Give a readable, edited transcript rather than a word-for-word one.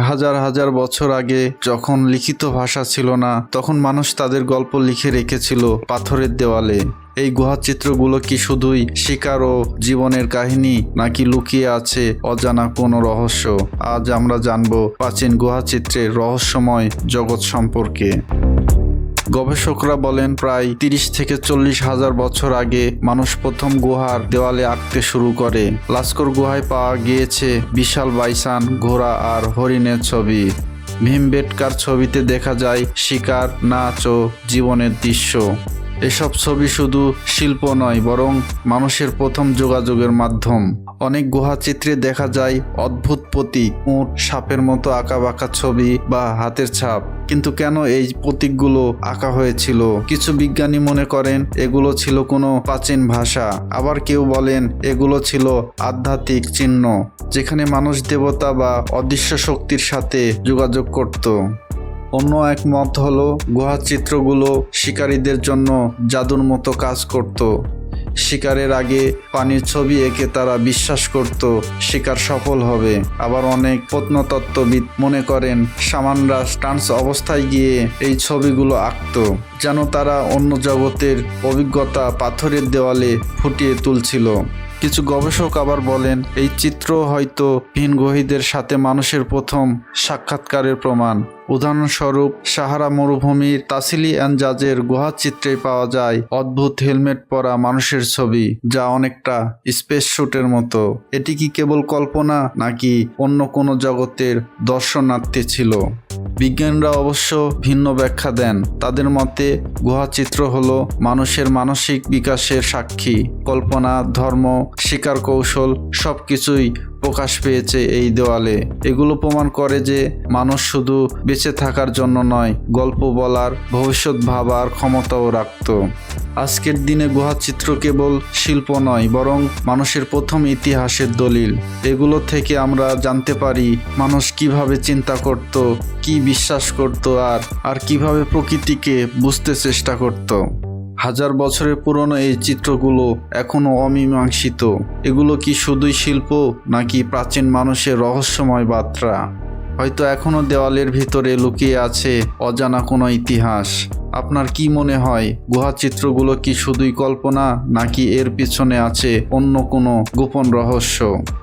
হাজার হাজার বছর আগে যখন লিখিত ভাষা ছিল না, তখন মানুষ তাদের গল্প লিখে রেখেছিল পাথরের দেওয়ালে। এই গুহাচিত্রগুলো কি শুধুই শিকার ও জীবনের কাহিনী, নাকি লুকিয়ে আছে অজানা কোনো রহস্য? আজ আমরা জানব প্রাচীন গুহাচিত্রের রহস্যময় জগৎ সম্পর্কে। গবেষকরা বলেন প্রায় 30 থেকে 40 হাজার বছর আগে মানুষ প্রথম গুহার দেওয়ালে আঁকতে শুরু করে। লাস্কর গুহায় পাওয়া গিয়েছে বিশাল বাইসান, ঘোড়া আর হরিণের ছবি। ভীমবেটকার ছবিতে দেখা যায় শিকার, নাচ ও জীবনের দৃশ্য। এসব ছবি শুধু শিল্প নয়, বরং মানুষের প্রথম যোগাযোগের মাধ্যম। অনেক গুহাচিত্রে দেখা যায় অদ্ভুত প্রতীক, উট, সাপের মতো আঁকাবাঁকা ছবি বা হাতের ছাপ। কিন্তু কেন এই প্রতীকগুলো আঁকা হয়েছিল? কিছু বিজ্ঞানী মনে করেন এগুলো ছিল কোনো প্রাচীন ভাষা, আবার কেউ বলেন এগুলো ছিল আধ্যাত্মিক চিহ্ন, যেখানে মানুষ দেবতা বা অদৃশ্য শক্তির সাথে যোগাযোগ করত। অন্য এক মত হলো গুহাচিত্রগুলো শিকারীদের জন্য জাদুর মতো কাজ করত। শিকারের আগে পানির ছবি এঁকে তারা বিশ্বাস করত শিকার সফল হবে। আবার অনেক প্রত্নতত্ত্ববিদ মনে করেন শামানরা ট্রান্স অবস্থায় গিয়ে এই ছবিগুলো আঁকত, যেন তারা অন্য জগতের অভিজ্ঞতা পাথরের দেওয়ালে ফুটিয়ে তুলছিল। কিছু গবেষক আবার বলেন এই চিত্র হয়তো ভিনগ্রহীদের সাথে মানুষের প্রথম সাক্ষাৎকারের প্রমাণ। উদাহরণস্বরূপ সাহারা মরুভূমির তাসিলি জাজের গুহাচিত্রে পাওয়া যায় অদ্ভুত হেলমেট পরা মানুষের ছবি, যা অনেকটা স্পেস স্যুটের মতো। এটি কি কেবল কল্পনা, নাকি অন্য কোনো জগতের দর্শনার্থী ছিল? বিজ্ঞানীরা অবশ্য ভিন্ন ব্যাখ্যা দেন। তাদের মতে গুহাচিত্র হলো মানুষের মানসিক বিকাশের সাক্ষী। কল্পনা, ধর্ম, শিকার কৌশল সবকিছুই প্রকাশ পেয়েছে এই দেওয়ালে। এগুলো প্রমাণ করে যে মানুষ শুধু বেঁচে থাকার জন্য নয়, গল্প বলার, ভবিষ্যৎ ভাবার ক্ষমতাও রাখত। আজকের দিনে গুহাচিত্র কেবল শিল্প নয়, বরং মানুষের প্রথম ইতিহাসের দলিল। এগুলো থেকে আমরা জানতে পারি মানুষ কিভাবে চিন্তা করত, কি বিশ্বাস করত, আর কিভাবে প্রকৃতিকে বুঝতে চেষ্টা করত। হাজার বছরের পুরনো এই চিত্রগুলো এখনো অমীমাংসিত। এগুলো কি শুধুই শিল্প, নাকি প্রাচীন মানুষের রহস্যময় বার্তা? হয়তো এখনো দেওয়ালের ভিতরে লুকিয়ে আছে অজানা কোনো ইতিহাস। আপনার কি মনে হয়, গুহাচিত্রগুলো কি শুধুই কল্পনা, নাকি এর পিছনে আছে অন্য কোনো গোপন রহস্য?